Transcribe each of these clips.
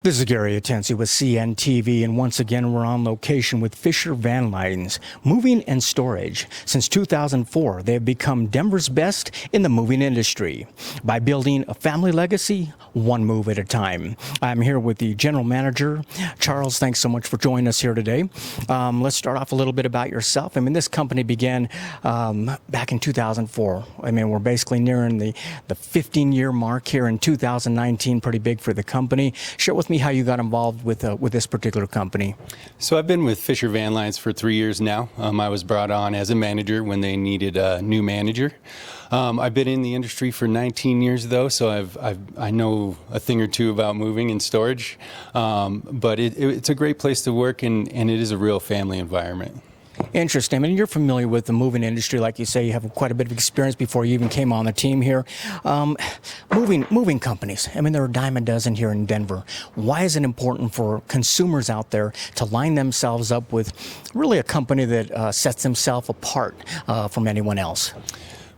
This is Gary Atensi with CNTV, and once again we're on location with Fischer Van Lines, Moving and Storage. Since 2004, they have become Denver's best in the moving industry by building a family legacy, one move at a time. I'm here with the general manager, Charles. Thanks so much for joining us here today. Let's start off a little bit about yourself. I mean, this company began back in 2004. I mean, we're basically nearing the 15-year mark here in 2019. Pretty big for the company. Share with me how you got involved with this particular company. So I've been with Fischer Van Lines for 3 years now. I was brought on as a manager when they needed a new manager. I've been in the industry for 19 years though, so I know a thing or two about moving and storage. But it's a great place to work, and it is a real family environment. Interesting. I mean, you're familiar with the moving industry, like you say. You have quite a bit of experience before you even came on the team here. Moving companies. I mean, there are a dime a dozen here in Denver. Why is it important for consumers out there to line themselves up with really a company that sets themselves apart from anyone else?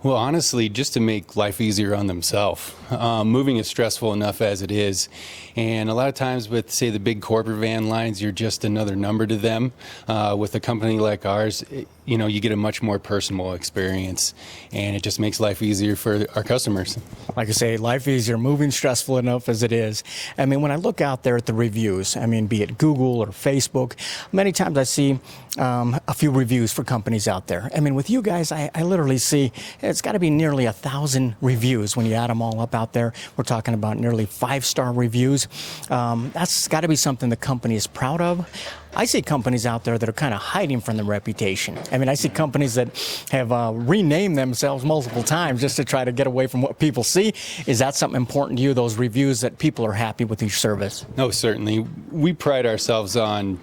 Well, honestly, just to make life easier on themselves. Moving is stressful enough as it is. And a lot of times with, say, the big corporate van lines, you're just another number to them. With a company like ours, you get a much more personal experience, and it just makes life easier for our customers. Like I say, life easier, moving stressful enough as it is. I mean, when I look out there at the reviews, I mean, be it Google or Facebook, many times I see a few reviews for companies out there. I mean, with you guys, I literally see it's got to be nearly 1,000 reviews when you add them all up out there. We're talking about nearly 5-star reviews. That's got to be something the company is proud of. I see companies out there that are kind of hiding from the reputation. I mean, I see companies that have renamed themselves multiple times just to try to get away from what people see. Is that something important to you, those reviews, that people are happy with your service? No, certainly. We pride ourselves on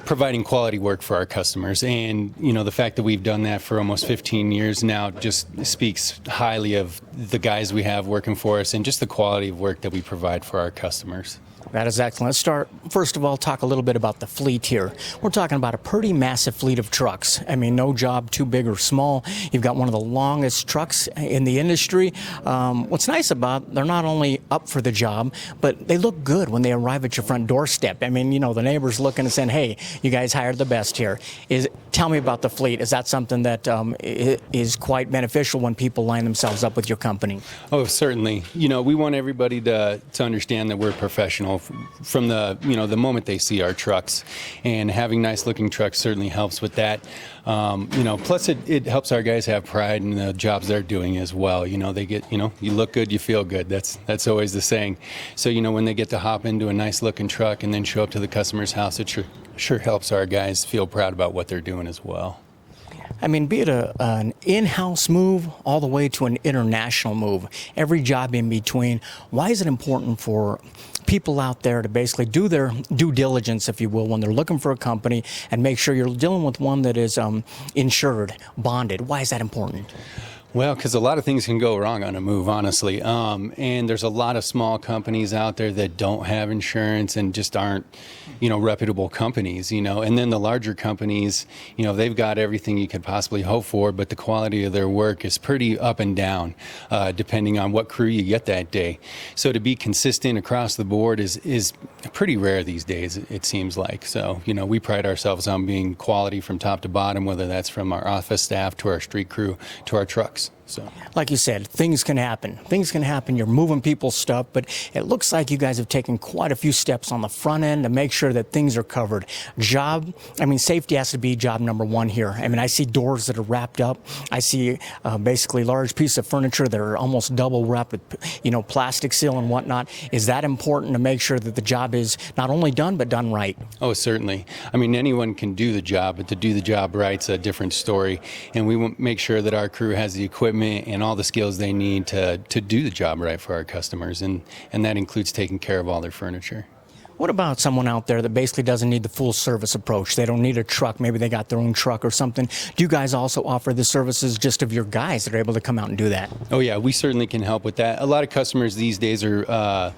providing quality work for our customers, and the fact that we've done that for almost 15 years now just speaks highly of the guys we have working for us and just the quality of work that we provide for our customers. That is excellent. Let's start, first of all, talk a little bit about the fleet here. We're talking about a pretty massive fleet of trucks. I mean, no job too big or small. You've got one of the longest trucks in the industry. What's nice about, they're not only up for the job, but they look good when they arrive at your front doorstep. I mean, the neighbors looking and saying, hey, you guys hired the best here. Tell me about the fleet. Is that something that is quite beneficial when people line themselves up with your company? Oh, certainly. We want everybody to understand that we're professional from the moment they see our trucks, and having nice looking trucks certainly helps with that. Plus it helps our guys have pride in the jobs they're doing as well. They get, you look good, you feel good. That's always the saying. So, when they get to hop into a nice looking truck and then show up to the customer's house, it sure helps our guys feel proud about what they're doing as well. I mean, be it an in-house move all the way to an international move, every job in between, why is it important for people out there to basically do their due diligence, if you will, when they're looking for a company, and make sure you're dealing with one that is insured, bonded? Why is that important? Well, because a lot of things can go wrong on a move, honestly. And there's a lot of small companies out there that don't have insurance and just aren't, reputable companies, And then the larger companies, they've got everything you could possibly hope for, but the quality of their work is pretty up and down, depending on what crew you get that day. So to be consistent across the board is pretty rare these days, it seems like. So, we pride ourselves on being quality from top to bottom, whether that's from our office staff to our street crew to our trucks. So, like you said, things can happen. Things can happen. You're moving people's stuff, but it looks like you guys have taken quite a few steps on the front end to make sure that things are covered. Safety has to be job number one here. I mean, I see doors that are wrapped up. I see basically large pieces of furniture that are almost double wrapped with, plastic seal and whatnot. Is that important to make sure that the job is not only done, but done right? Oh, certainly. I mean, anyone can do the job, but to do the job right's a different story. And we want to make sure that our crew has the equipment and all the skills they need to do the job right for our customers, and that includes taking care of all their furniture. What about someone out there that basically doesn't need the full service approach? They don't need a truck. Maybe they got their own truck or something. Do you guys also offer the services just of your guys that are able to come out and do that? Oh, yeah, we certainly can help with that. A lot of customers these days are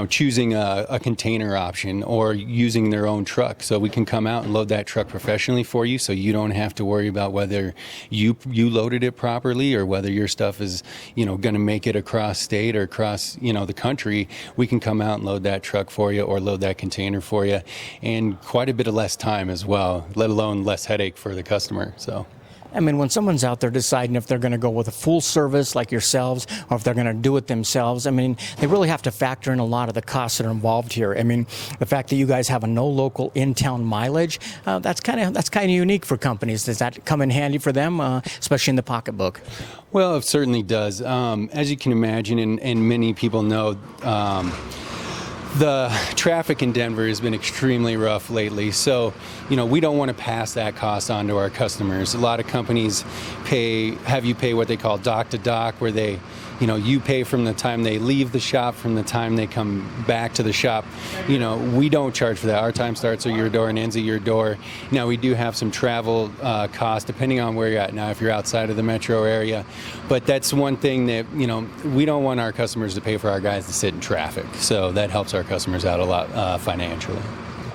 choosing a container option or using their own truck. So we can come out and load that truck professionally for you, so you don't have to worry about whether you loaded it properly or whether your stuff is, going to make it across state or across, the country. We can come out and load that truck for you or load that container for you, and quite a bit of less time as well, let alone less headache for the customer. So. I mean, when someone's out there deciding if they're going to go with a full service like yourselves or if they're going to do it themselves, I mean, they really have to factor in a lot of the costs that are involved here. I mean, the fact that you guys have a no local in-town mileage, that's kind of unique for companies. Does that come in handy for them, especially in the pocketbook? Well, it certainly does. As you can imagine, and many people know, the traffic in Denver has been extremely rough lately, so we don't want to pass that cost on to our customers. A lot of companies have you pay what they call dock to dock, where they, you pay from the time they leave the shop, from the time they come back to the shop. We don't charge for that. Our time starts at your door and ends at your door. Now, we do have some travel costs depending on where you're at. Now, if you're outside of the metro area, but that's one thing that, we don't want our customers to pay for our guys to sit in traffic. So that helps our customers out a lot financially.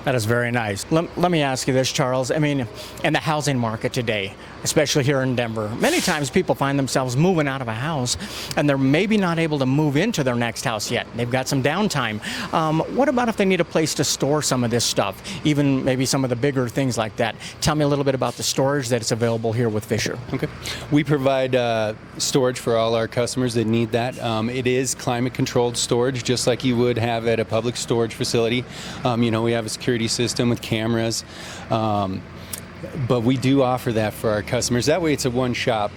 That is very nice. Let me ask you this, Charles. I mean, in the housing market today, especially here in Denver, many times people find themselves moving out of a house and they're maybe not able to move into their next house yet. They've got some downtime. What about if they need a place to store some of this stuff, even maybe some of the bigger things like that? Tell me a little bit about the storage that's available here with Fischer. Okay. We provide storage for all our customers that need that. It is climate-controlled storage, just like you would have at a public storage facility. We have a security system with cameras. But we do offer that for our customers. That way it's a one-stop,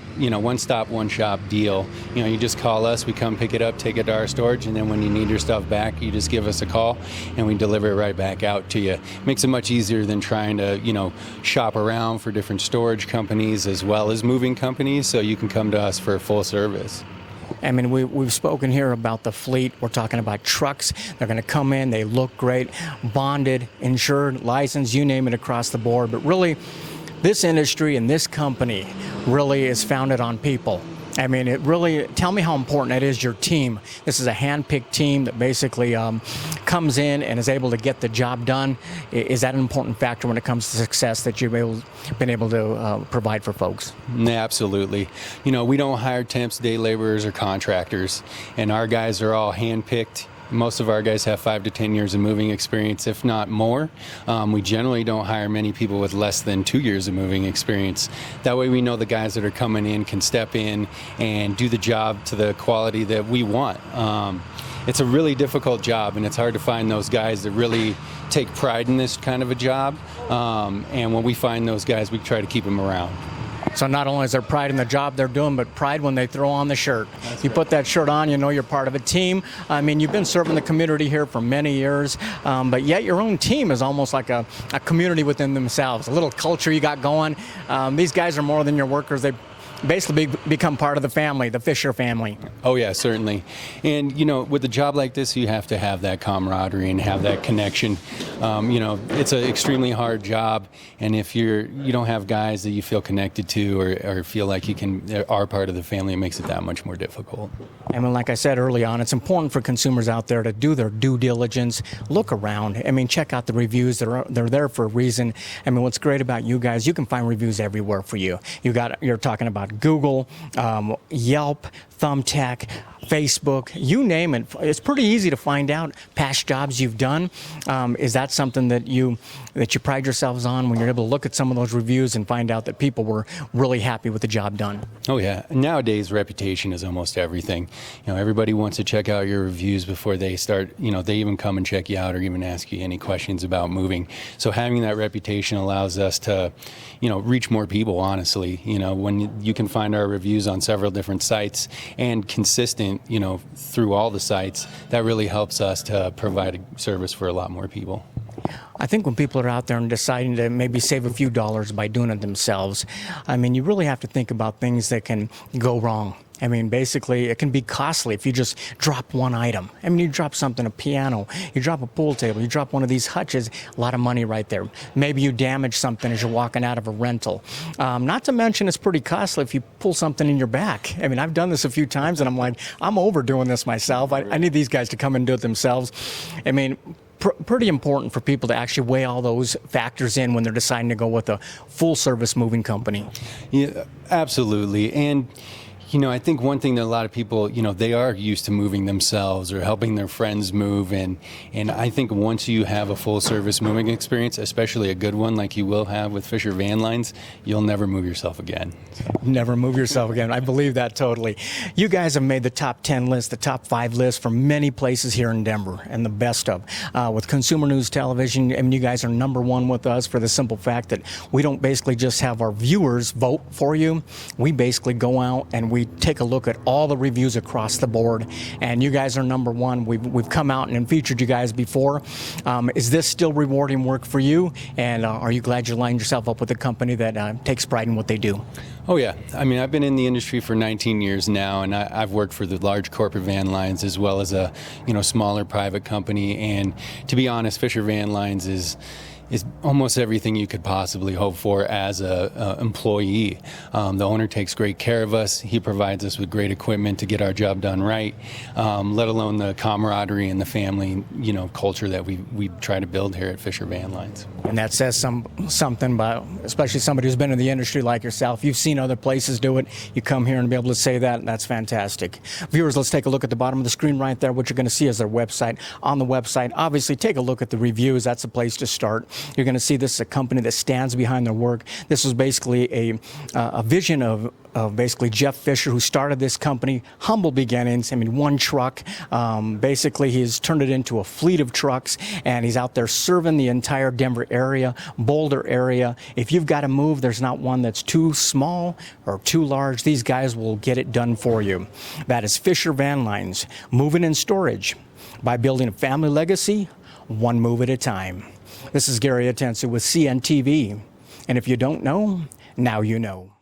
one-shop deal. You just call us, we come pick it up, take it to our storage, and then when you need your stuff back, you just give us a call and we deliver it right back out to you. Makes it much easier than trying to, shop around for different storage companies as well as moving companies, so you can come to us for full service. I mean, we've spoken here about the fleet. We're talking about trucks. They're going to come in. They look great, bonded, insured, licensed, you name it, across the board. But really, this industry and this company really is founded on people. I mean, tell me how important it is, your team. This is a hand-picked team that basically comes in and is able to get the job done. Is that an important factor when it comes to success that you've been able to provide for folks? Absolutely. We don't hire temps, day laborers, or contractors, and our guys are all hand-picked. Most of our guys have 5 to 10 years of moving experience, if not more. We generally don't hire many people with less than 2 years of moving experience. That way we know the guys that are coming in can step in and do the job to the quality that we want. It's a really difficult job, and it's hard to find those guys that really take pride in this kind of a job. And when we find those guys, we try to keep them around. So not only is there pride in the job they're doing, but pride when they throw on the shirt. You put that shirt on, you're part of a team. I mean, you've been serving the community here for many years, but yet your own team is almost like a community within themselves, a little culture you got going. These guys are more than your workers. They basically become part of the family, the Fischer family. Oh yeah, certainly. And with a job like this, you have to have that camaraderie and have that connection. It's an extremely hard job, and if you don't have guys that you feel connected to or feel like are part of the family, it makes it that much more difficult. And like I said early on, it's important for consumers out there to do their due diligence, look around. I mean, check out the reviews. They're there for a reason. I mean, what's great about you guys, you can find reviews everywhere for you. You're talking about Google, Yelp, Thumbtack, Facebook, you name it. It's pretty easy to find out past jobs you've done. Is that something that you pride yourselves on, when you're able to look at some of those reviews and find out that people were really happy with the job done? Oh yeah. Nowadays, reputation is almost everything. Everybody wants to check out your reviews before they start. They even come and check you out or even ask you any questions about moving. So having that reputation allows us to, reach more people. Honestly, when you can find our reviews on several different sites and consistent, through all the sites, that really helps us to provide a service for a lot more people. I think when people are out there and deciding to maybe save a few dollars by doing it themselves, I mean, you really have to think about things that can go wrong. I mean, basically, it can be costly if you just drop one item. I mean, you drop something, a piano, you drop a pool table, you drop one of these hutches, a lot of money right there. Maybe you damage something as you're walking out of a rental. Not to mention, it's pretty costly if you pull something in your back. I mean, I've done this a few times, and I'm like, I'm overdoing this myself. I need these guys to come and do it themselves. I mean, pretty important for people to actually weigh all those factors in when they're deciding to go with a full-service moving company. Yeah, absolutely. And I think one thing that a lot of people, they are used to moving themselves or helping their friends move. And I think once you have a full service moving experience, especially a good one like you will have with Fischer Van Lines, you'll never move yourself again. Never move yourself again. I believe that totally. You guys have made the top 10 list, the top 5 list for many places here in Denver, and the best of. With Consumer News Television, I mean, you guys are number 1 with us for the simple fact that we don't basically just have our viewers vote for you. We basically go out and we take a look at all the reviews across the board, and you guys are number 1. We've come out and featured you guys before. Is this still rewarding work for you, and are you glad you lined yourself up with a company that takes pride in what they do? Oh yeah, I mean, I've been in the industry for 19 years now, and I've worked for the large corporate van lines as well as a smaller private company. And to be honest, Fischer Van Lines is almost everything you could possibly hope for as a employee. The owner takes great care of us. He provides us with great equipment to get our job done right, let alone the camaraderie and the family, culture that we try to build here at Fischer Van Lines. And that says something about, especially somebody who's been in the industry like yourself. You've seen other places do it. You come here and be able to say that, and that's fantastic. Viewers, let's take a look at the bottom of the screen right there. What you're going to see is their website. On the website, obviously, take a look at the reviews. That's the place to start. You're going to see this is a company that stands behind their work. This was basically a vision of basically Jeff Fischer, who started this company. Humble beginnings. I mean, one truck. Basically, he's turned it into a fleet of trucks, and he's out there serving the entire Denver area, Boulder area. If you've got to move, there's not one that's too small or too large. These guys will get it done for you. That is Fischer Van Lines, moving and storage by building a family legacy, one move at a time. This is Gary Atensu with CNTV, and if you don't know, now you know.